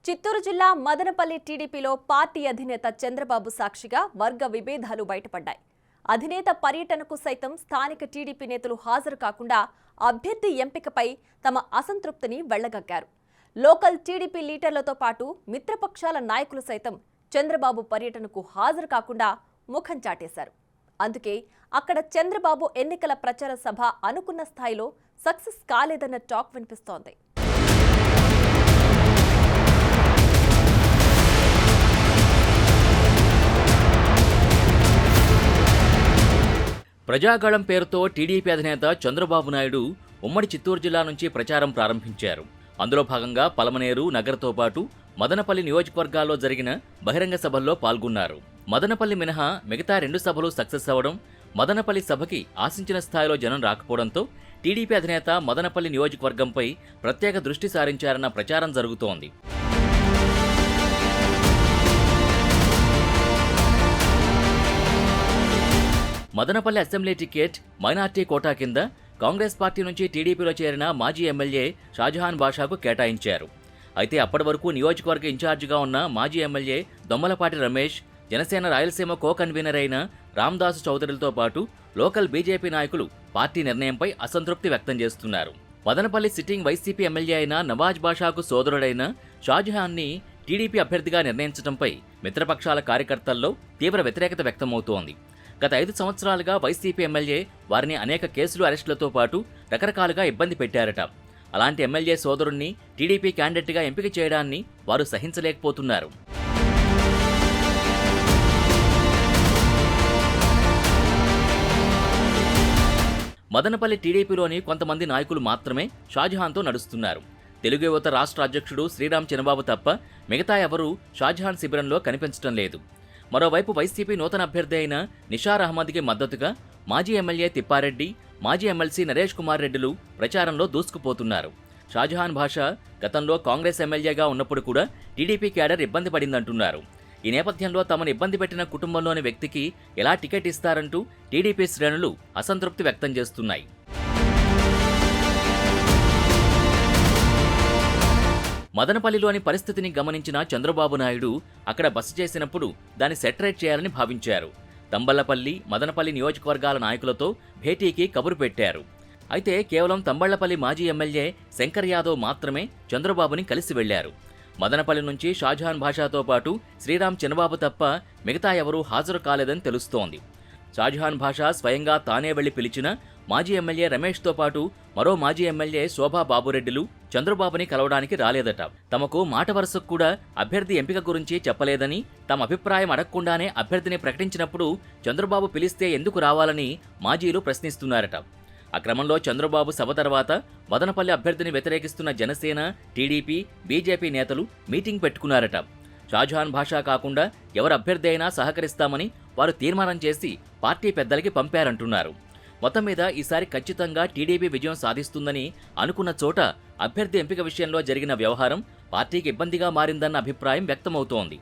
చిత్తూరు జిల్లా మదనపల్లి టీడీపీలో పార్టీ అధినేత చంద్రబాబు సాక్షిగా వర్గ విభేదాలు బయటపడ్డాయి. అధినేత పర్యటనకు సైతం స్థానిక టీడీపీ నేతలు హాజరు కాకుండా అభ్యర్థి ఎంపికపై తమ అసంతృప్తిని వెళ్లగక్కారు. లోకల్ టీడీపీ లీడర్లతో పాటు మిత్రపక్షాల నాయకులు సైతం చంద్రబాబు పర్యటనకు హాజరు కాకుండా ముఖం చాటేశారు. అందుకే అక్కడ చంద్రబాబు ఎన్నికల ప్రచార సభ అనుకున్న స్థాయిలో సక్సెస్ కాలేదన్న టాక్ వినిపిస్తోంది. ప్రజాగళం పేరుతో టీడీపీ అధినేత చంద్రబాబు నాయుడు ఉమ్మడి చిత్తూరు జిల్లా నుంచి ప్రచారం ప్రారంభించారు. అందులో భాగంగా పలమనేరు, నగరతో పాటు మదనపల్లి నియోజకవర్గాల్లో జరిగిన బహిరంగ సభల్లో పాల్గొన్నారు. మదనపల్లి మినహా మిగతా 2 సభలు సక్సెస్ అవ్వడం, మదనపల్లి సభకి ఆశించిన స్థాయిలో జనం రాకపోవడంతో టీడీపీ అధినేత మదనపల్లి నియోజకవర్గంపై ప్రత్యేక దృష్టి సారించారన్న ప్రచారం జరుగుతోంది. Madanapalle assembly ticket minority quota కింద కాంగ్రెస్ పార్టీ నుంచి టీడీపీలో చేరిన మాజీ ఎమ్మెల్యే షాజహాన్ బాషాకు కేటాయించారు. అయితే అప్పటి వరకు నియోజకవర్గ ఇన్ఛార్జిగా ఉన్న మాజీ MLA Dommalapati Ramesh, Janasena Rayalaseema co convener అయిన రామదాసు చౌదరిలతో పాటు లోకల్ బీజేపీ నాయకులు పార్టీ నిర్ణయంపై అసంతృప్తి వ్యక్తం చేస్తున్నారు. మదనపల్లి సిట్టింగ్ వైసీపీ ఎమ్మెల్యే అయిన నవాజ్ బాషాకు సోదరుడైన షాజహాన్ని టీడీపీ అభ్యర్థిగా నిర్ణయించడంపై మిత్రపక్షాల కార్యకర్తల్లో తీవ్ర వ్యతిరేకత వ్యక్తమవుతోంది. గత 5 సంవత్సరాలుగా వైసీపీ ఎమ్మెల్యే వారిని అనేక కేసులు, అరెస్టులతో పాటు రకరకాలుగా ఇబ్బంది పెట్టారట. అలాంటి ఎమ్మెల్యే సోదరుణ్ణి టీడీపీ క్యాండిడేట్గా ఎంపిక చేయడాన్ని వారు సహించలేకపోతున్నారు. మదనపల్లి టీడీపీలోని కొంతమంది నాయకులు మాత్రమే షాజహాన్తో నడుస్తున్నారు. తెలుగు యువత రాష్ట్ర అధ్యక్షుడు శ్రీరామ్ చిన్నబాబు తప్ప మిగతా ఎవరూ షాజహాన్ శిబిరంలో కనిపించడం లేదు. మరోవైపు వైసీపీ నూతన అభ్యర్థి అయిన నిషార్ అహ్మద్కి మద్దతుగా మాజీ ఎమ్మెల్యే తిప్పారెడ్డి, మాజీ ఎమ్మెల్సీ నరేష్ కుమార్ రెడ్డిలు ప్రచారంలో దూసుకుపోతున్నారు. షాజహాన్ బాషా గతంలో కాంగ్రెస్ ఎమ్మెల్యేగా ఉన్నప్పుడు కూడా టీడీపీ క్యాడర్ ఇబ్బంది పడిందంటున్నారు. ఈ నేపథ్యంలో తమను ఇబ్బంది పెట్టిన కుటుంబంలోని వ్యక్తికి ఎలా టికెట్ ఇస్తారంటూ టీడీపీ శ్రేణులు అసంతృప్తి వ్యక్తం చేస్తున్నాయి. మదనపల్లిలోని పరిస్థితిని గమనించిన చంద్రబాబు నాయుడు అక్కడ బస చేసినప్పుడు దాన్ని సెటరేట్ చేయాలని భావించారు. తంబళ్లపల్లి, మదనపల్లి నియోజకవర్గాల నాయకులతో భేటీకి కబురు పెట్టారు. అయితే కేవలం తంబళ్లపల్లి మాజీ ఎమ్మెల్యే శంకర్ యాదవ్ మాత్రమే చంద్రబాబుని కలిసి వెళ్లారు. మదనపల్లి నుంచి షాజహాన్ బాషాతో పాటు శ్రీరామ్ చిన్నబాబు తప్ప మిగతా ఎవరూ హాజరు కాలేదని తెలుస్తోంది. షాజహాన్ బాషా స్వయంగా తానే వెళ్లి పిలిచిన మాజీ ఎమ్మెల్యే రమేష్తో పాటు మరో మాజీ ఎమ్మెల్యే శోభా బాబురెడ్డిలు చంద్రబాబుని కలవడానికి రాలేదట. తమకు మాట వరుసకు కూడా అభ్యర్థి ఎంపిక గురించి చెప్పలేదని, తమ అభిప్రాయం అడగకుండానే అభ్యర్థిని ప్రకటించినప్పుడు చంద్రబాబు పిలిస్తే ఎందుకు రావాలని మాజీలు ప్రశ్నిస్తున్నారట. ఆ క్రమంలో చంద్రబాబు సభ తర్వాత మదనపల్లి అభ్యర్థిని వ్యతిరేకిస్తున్న జనసేన, టీడీపీ, బీజేపీ నేతలు మీటింగ్ పెట్టుకున్నారట. షాజహాన్ బాషా కాకుండా ఎవరు అభ్యర్థి అయినా సహకరిస్తామని వారు తీర్మానం చేసి పార్టీ పెద్దలకి పంపారంటున్నారు. మొత్తం మీద ఈసారి ఖచ్చితంగా టీడీపీ విజయం సాధిస్తుందని అనుకున్న చోట అభ్యర్థి ఎంపిక విషయంలో జరిగిన వ్యవహారం పార్టీకి ఇబ్బందిగా మారిందన్న అభిప్రాయం వ్యక్తమవుతోంది.